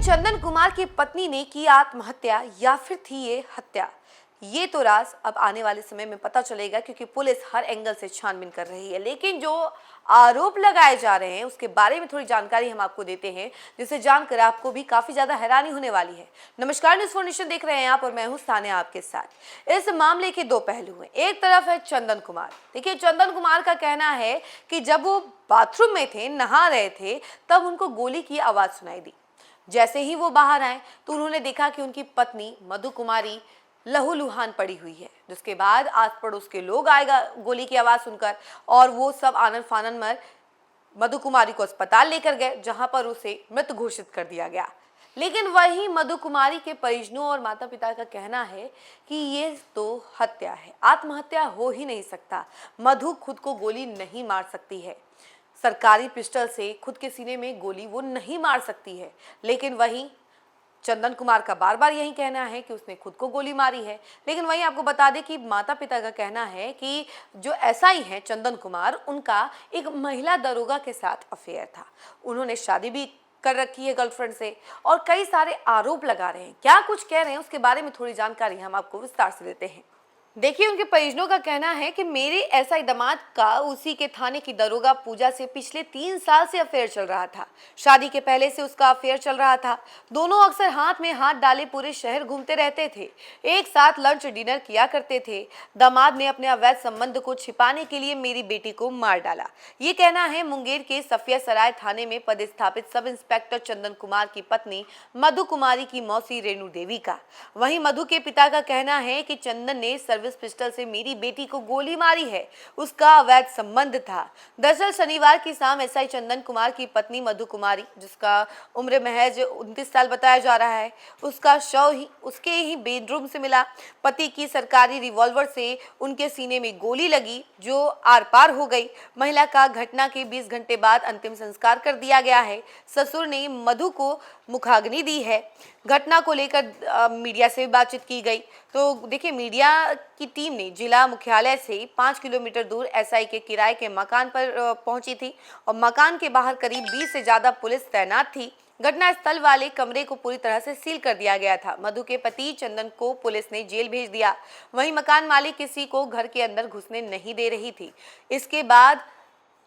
चंदन कुमार की पत्नी ने की आत्महत्या या फिर थी ये हत्या, ये तो राज अब आने वाले समय में पता चलेगा, क्योंकि पुलिस हर एंगल से छानबीन कर रही है। लेकिन जो आरोप लगाए जा रहे हैं उसके बारे में थोड़ी जानकारी हम आपको देते हैं, जिसे जानकर आपको भी काफी ज्यादा हैरानी होने वाली है। नमस्कार, न्यूज़ फॉर नेशन देख रहे हैं आप और मैं हूं सानिया आपके साथ। इस मामले के दो पहलू हैं। एक तरफ है चंदन कुमार। देखिए, चंदन कुमार का कहना है कि जब वो बाथरूम में थे, नहा रहे थे, तब उनको गोली की आवाज सुनाई दी। जैसे ही वो बाहर आए तो उन्होंने देखा कि उनकी पत्नी मधु कुमारी लहूलुहान पड़ी हुई है। जिसके बाद आस पड़ोस के लोग आएगा गोली की आवाज सुनकर, और वो सब आनन फानन में मधु कुमारी को अस्पताल लेकर गए, जहां पर उसे मृत घोषित कर दिया गया। लेकिन वहीं मधु कुमारी के परिजनों और माता पिता का कहना है कि ये तो हत्या है, आत्महत्या हो ही नहीं सकता। मधु खुद को गोली नहीं मार सकती है, सरकारी पिस्टल से खुद के सीने में गोली वो नहीं मार सकती है। लेकिन वहीं चंदन कुमार का बार बार यही कहना है कि उसने खुद को गोली मारी है। लेकिन वहीं आपको बता दें कि माता पिता का कहना है कि जो एसआई है चंदन कुमार, उनका एक महिला दरोगा के साथ अफेयर था। उन्होंने शादी भी कर रखी है गर्लफ्रेंड से, और कई सारे आरोप लगा रहे हैं। क्या कुछ कह रहे हैं उसके बारे में थोड़ी जानकारी हम आपको विस्तार से देते हैं। देखिए, उनके परिजनों का कहना है कि मेरे एसआई दामाद का उसी के थाने की दरोगा पूजा से पिछले 3 साल से अफेयर चल रहा था। शादी के पहले से उसका अफेयर चल रहा था। दोनों अक्सर हाथ में हाथ डाले पूरे शहर घूमते रहते थे, एक साथ लंच डिनर किया करते थे। दामाद ने अपने अवैध संबंध को छिपाने के लिए मेरी बेटी को मार डाला। ये कहना है मुंगेर के सफिया सराय थाने में पदस्थापित सब इंस्पेक्टर चंदन कुमार की पत्नी मधु कुमारी की मौसी रेणु देवी का। वहीं मधु के पिता का कहना है कि चंदन ने सर्विस पिस्टल से मेरी बेटी को गोली मारी है, उसका अवैध संबंध था। दरअसल शनिवार की शाम एसआई चंदन कुमार की पत्नी मधु कुमारी, जिसका उम्र महज 29 साल बताया जा रहा है, उसका शव ही उसके ही बेडरूम से मिला। पति की सरकारी रिवॉल्वर से उनके सीने में गोली लगी, जो आर पार हो गई। महिला का घटना के 20 घंटे बाद अंतिम संस्कार कर दिया गया है। ससुर ने मधु को मुखाग्नि दी है। घटना को लेकर मीडिया से बातचीत की गई। तो देखिए, मीडिया की टीम ने जिला मुख्यालय से 5 किलोमीटर दूर एसआई के किराए के मकान पर पहुंची थी, और मकान के बाहर करीब 20 से ज्यादा पुलिस तैनात थी। घटना स्थल वाले कमरे को पूरी तरह से सील कर दिया गया था। मधु के पति चंदन को पुलिस ने जेल भेज दिया। वहीं मकान मालिक किसी को घर के अंदर घुसने नहीं दे रही थी। इसके बाद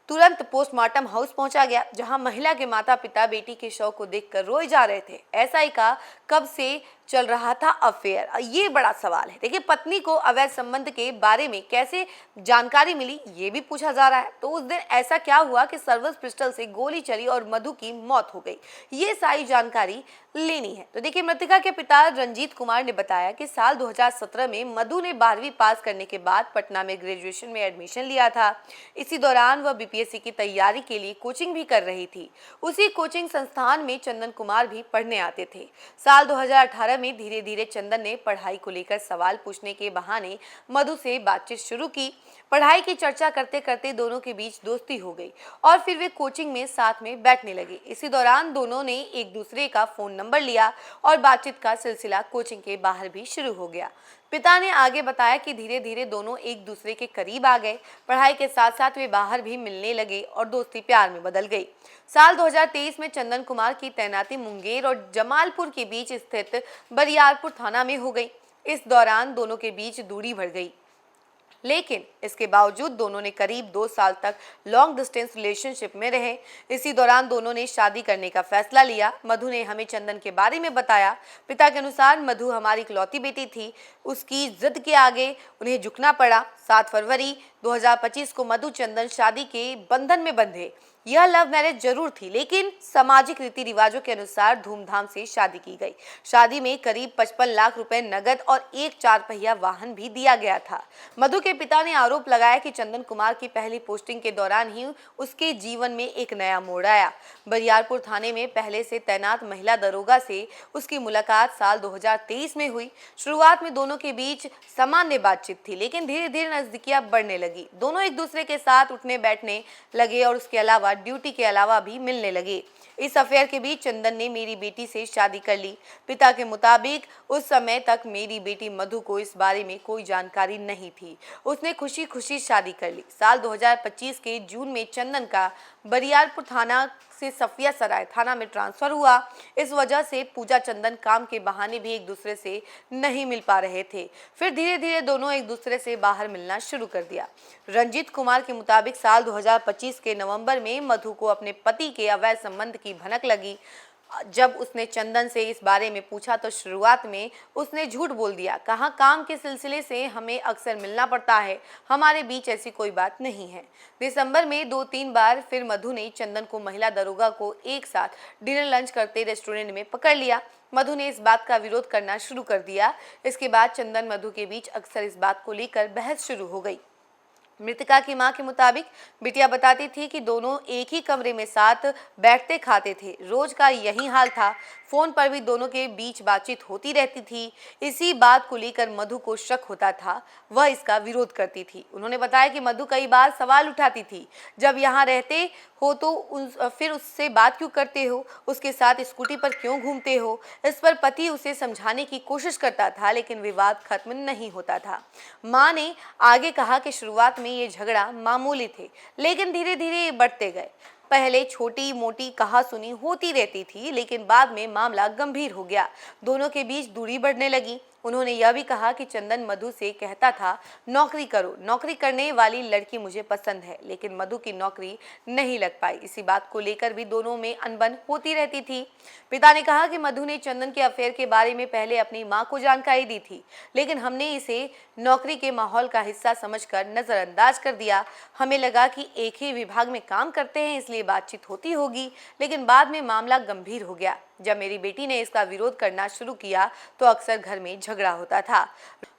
तुरंत पोस्टमार्टम हाउस पहुंचा गया, जहां महिला के माता पिता बेटी के शव को देखकर रोए जा रहे थे। एसआई का कब से चल रहा था अफेयर, ये बड़ा सवाल है। देखिए, पत्नी को अवैध संबंध के बारे में कैसे जानकारी मिली, ये भी पूछा जा रहा है। तो उस दिन ऐसा क्या हुआ कि सर्विस पिस्टल से गोली चली और मधु की मौत हो गई, ये सारी जानकारी लेनी है। तो देखिए, मृतका के पिता रंजीत कुमार ने बताया कि साल 2017 में मधु ने 12वीं पास करने के बाद पटना में ग्रेजुएशन में एडमिशन लिया था। इसी दौरान वह बीपीएससी की तैयारी के लिए कोचिंग भी कर रही थी। उसी कोचिंग संस्थान में चंदन कुमार भी पढ़ने आते थे। साल 2018 में धीरे धीरे चंदन ने पढ़ाई को लेकर सवाल पूछने के बहाने मधु से बातचीत शुरू की। पढ़ाई की चर्चा करते करते दोनों के बीच दोस्ती हो गई, और फिर वे कोचिंग में साथ में बैठने लगे। इसी दौरान दोनों ने एक दूसरे का फोन नंबर लिया, और बातचीत का सिलसिला कोचिंग के बाहर भी शुरू हो गया। पिता ने आगे बताया कि धीरे धीरे दोनों एक दूसरे के करीब आ गए। पढ़ाई के साथ साथ वे बाहर भी मिलने लगे, और दोस्ती प्यार में बदल गई। साल 2023 में चंदन कुमार की तैनाती मुंगेर और जमालपुर के बीच स्थित बरियारपुर थाना में हो गई। इस दौरान दोनों के बीच दूरी बढ़ गई, लेकिन इसके बावजूद दोनों ने करीब 2 साल तक लॉन्ग डिस्टेंस रिलेशनशिप में रहे। इसी दौरान दोनों ने शादी करने का फैसला लिया। मधु ने हमें चंदन के बारे में बताया। पिता के अनुसार मधु हमारी इकलौती बेटी थी, उसकी जिद के आगे उन्हें झुकना पड़ा। 7 फरवरी 2025 को मधु चंदन शादी के बंधन में बंधे। यह लव मैरिज जरूर थी, लेकिन सामाजिक रीति रिवाजों के अनुसार धूमधाम से शादी की गई। शादी में करीब 55 लाख रुपए नगद और एक 4 पहिया वाहन भी दिया गया था। मधु के पिता ने आरोप लगाया कि चंदन कुमार की पहली पोस्टिंग के दौरान ही उसके जीवन में एक नया मोड़ आया। बरियारपुर थाने में पहले से तैनात महिला दरोगा से उसकी मुलाकात साल 2023 में हुई। शुरुआत में दोनों के बीच सामान्य बातचीत थी, लेकिन धीरे धीरे नजदीकियां बढ़ने लगी। दोनों एक दूसरे के साथ उठने बैठने लगे, और उसके अलावा बाद ड्यूटी के अलावा भी मिलने लगे। इस अफेयर के बीच चंदन ने मेरी बेटी से शादी कर ली। पिता के मुताबिक उस समय तक मेरी बेटी मधु को इस बारे में कोई जानकारी नहीं थी। उसने खुशी खुशी शादी कर ली। साल 2025 के जून में चंदन का बरियारपुर थाना से सफिया सराय थाना में ट्रांसफर हुआ। इस वजह से पूजा चंदन काम के बहाने भी एक दूसरे से नहीं मिल पा रहे थे। फिर धीरे धीरे दोनों एक दूसरे से बाहर मिलना शुरू कर दिया। रंजीत कुमार के मुताबिक साल 2025 के नवंबर में मधु को अपने पति के अवैध संबंध की भनक लगी। जब उसने चंदन से इस बारे में पूछा तो शुरुआत में उसने झूठ बोल दिया। कहा, काम के सिलसिले से हमें अक्सर मिलना पड़ता है, हमारे बीच ऐसी कोई बात नहीं है। दिसंबर में 2-3 बार फिर मधु ने चंदन को महिला दरोगा को एक साथ डिनर लंच करते रेस्टोरेंट में पकड़ लिया। मधु ने इस बात का विरोध करना शुरू कर दिया। इसके बाद चंदन मधु के बीच अक्सर इस बात को लेकर बहस शुरू हो गई। मृतका की मां के मुताबिक बिटिया बताती थी कि दोनों एक ही कमरे में साथ बैठते खाते थे। रोज का यही हाल था। फोन पर भी दोनों के बीच बातचीत होती रहती थी। इसी बात को लेकर मधु को शक होता था। वह इसका विरोध करती थी। उन्होंने बताया कि मधु कई बार सवाल उठाती थी, जब यहाँ रहते हो तो फिर उससे बात क्यों करते हो, उसके साथ स्कूटी पर क्यों घूमते हो। इस पर पति उसे समझाने की कोशिश करता था, लेकिन विवाद खत्म नहीं होता था। मां ने आगे कहा कि शुरुआत में ये झगड़ा मामूली थे, लेकिन धीरे धीरे ये बढ़ते गए। पहले छोटी मोटी कहासुनी होती रहती थी, लेकिन बाद में मामला गंभीर हो गया। दोनों के बीच दूरी बढ़ने लगी। उन्होंने यह भी कहा कि चंदन मधु से कहता था, नौकरी करो, नौकरी करने वाली लड़की मुझे पसंद है, लेकिन मधु की नौकरी नहीं लग पाई। इसी बात को लेकर भी दोनों में अनबन होती रहती थी। पिता ने कहा कि मधु ने चंदन के अफेयर के बारे में पहले अपनी मां को जानकारी दी थी, लेकिन हमने इसे नौकरी के माहौल का हिस्सा समझकर नजरअंदाज कर दिया। हमें लगा कि एक ही विभाग में काम करते हैं, इसलिए बातचीत होती होगी, लेकिन बाद में मामला गंभीर हो गया। जब मेरी बेटी ने इसका विरोध करना शुरू किया तो अक्सर घर में झगड़ा होता था।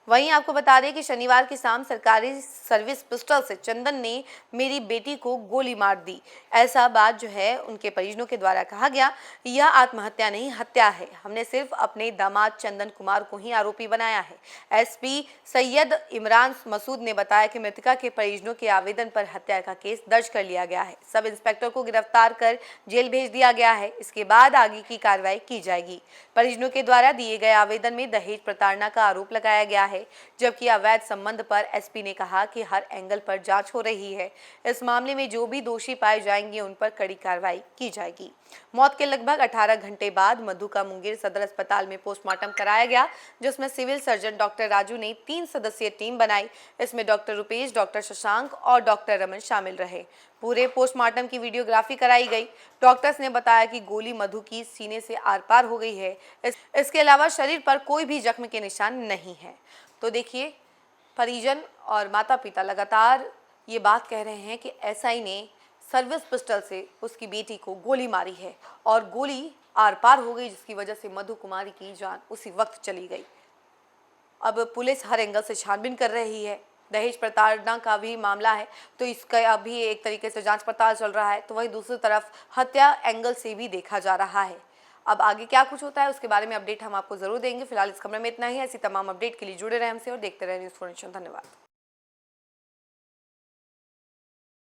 वहीं आपको बता दें कि शनिवार की शाम सरकारी सर्विस पिस्टल से चंदन ने मेरी बेटी को गोली मार दी। ऐसा बात जो है उनके परिजनों के द्वारा कहा गया। यह आत्महत्या नहीं, हत्या है। हमने सिर्फ अपने दामाद चंदन कुमार को ही आरोपी बनाया है। एसपी सैयद इमरान मसूद ने बताया कि मृतका के परिजनों के आवेदन पर हत्या का केस दर्ज कर लिया गया है। सब इंस्पेक्टर को गिरफ्तार कर जेल भेज दिया गया है। इसके बाद आगे की कार्रवाई की जाएगी। परिजनों के द्वारा दिए गए आवेदन में दहेज प्रताड़ना का आरोप लगाया गया है, जबकि अवैध संबंध पर एसपी ने कहा कि हर एंगल पर जांच हो रही है। इस मामले में जो भी दोषी पाए जाएंगे उन पर कड़ी कार्रवाई की जाएगी। मौत के लगभग 18 घंटे बाद मधु का मुंगेर सदर अस्पताल में पोस्टमार्टम कराया गया, जिसमें सिविल सर्जन डॉक्टर राजू ने 3 सदस्यीय टीम बनाई। इसमें डॉक्टर रुपेश, डॉक्टर शशांक और डॉक्टर रमन शामिल रहे। पूरे पोस्टमार्टम की वीडियोग्राफी कराई गई। डॉक्टर्स ने बताया कि गोली मधु की सीने से आर पार हो गई है। इसके अलावा शरीर पर कोई भी जख्म के निशान नहीं है। तो देखिए, परिजन और माता पिता लगातार ये बात कह रहे हैं कि एसआई ने सर्विस पिस्टल से उसकी बेटी को गोली मारी है और गोली आर पार हो गई, जिसकी वजह से मधु कुमारी की जान उसी वक्त चली गई। अब पुलिस हर एंगल से छानबीन कर रही है। दहेज प्रताड़ना का भी मामला है, तो इसका अभी एक तरीके से जांच पड़ताल चल रहा है। तो वहीं दूसरी तरफ हत्या एंगल से भी देखा जा रहा है। अब आगे क्या कुछ होता है उसके बारे में अपडेट हम आपको जरूर देंगे। फिलहाल इस खबर में इतना ही। ऐसी तमाम अपडेट के लिए जुड़े रहे हमसे और देखते रहे न्यूज़4नेशन। धन्यवाद।